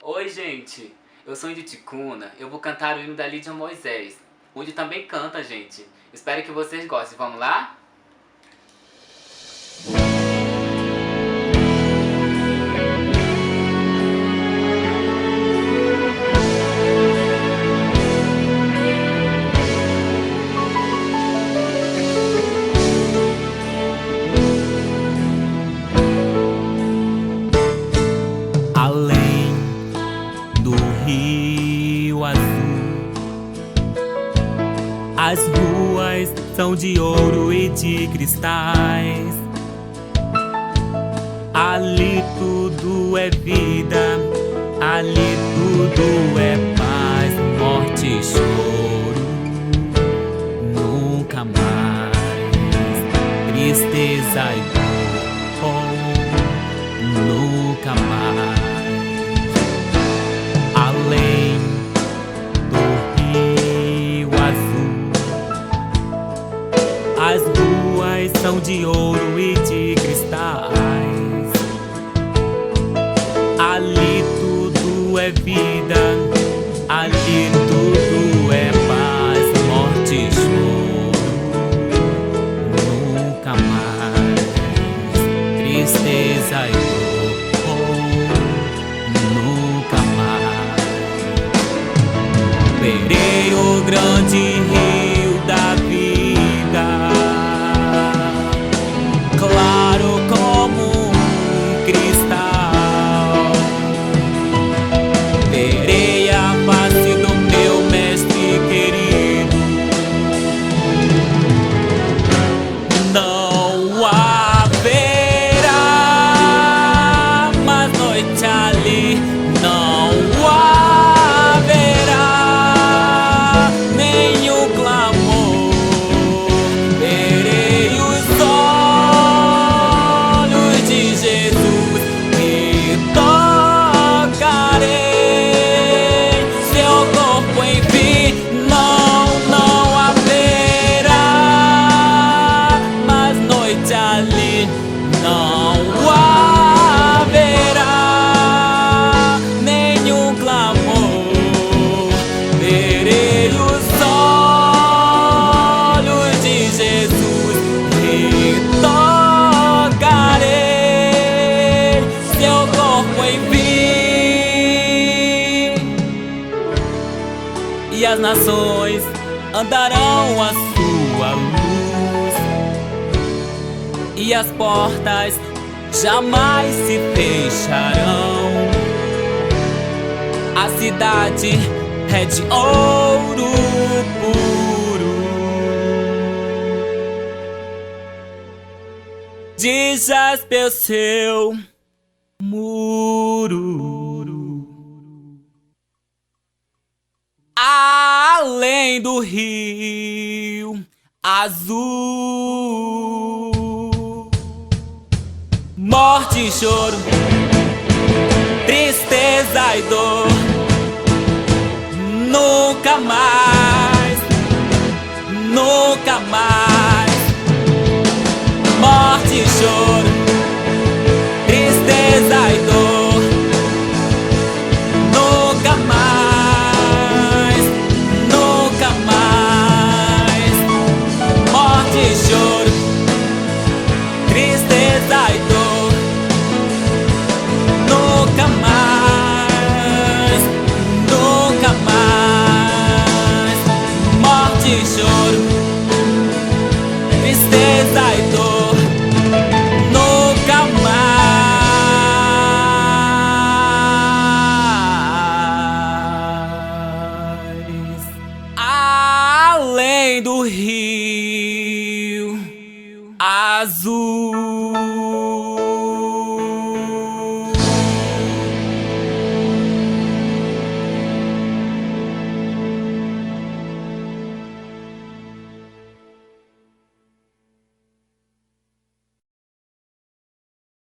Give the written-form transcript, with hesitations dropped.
Oi, gente. Eu sou Indy Ticuna. Eu vou cantar o hino da Lídia Moisés. O Indy também canta, gente. Espero que vocês gostem. Vamos lá? Além do rio azul, as ruas são de ouro e de cristais. Ali tudo é vida, ali tudo é paz, morte e choro, nunca mais. Tristeza e dor, nunca mais. Além do rio azul, as ruas são de ouro e de cristais. Ali tudo é vida, ali tudo é paz, morte e choro, nunca mais. Tristeza e dor, nunca mais. Verei o grande rio da vida, claro como um cristal. Verei a face do meu mestre querido. Não haverá mais noite ali, não haverá nenhum clamor. Verei os olhos de Jesus e tocarei seu corpo, enfim. Não haverá mais noite ali, não haverá nenhum clamor. Verei os olhos de Jesus e tocarei seu corpo, enfim. E as nações andarão à sua luz, e as portas jamais se fecharão. A cidade é de ouro puro. De jaspe é o seu muro. Além do rio azul, morte e choro, tristeza e dor, nunca mais, nunca mais. Morte e choro, tristeza e dor, nunca mais, nunca mais. Morte e choro, tristeza e dor, nunca mais, nunca mais. Morte e choro, tristeza e dor, nunca mais. Além do rio azul.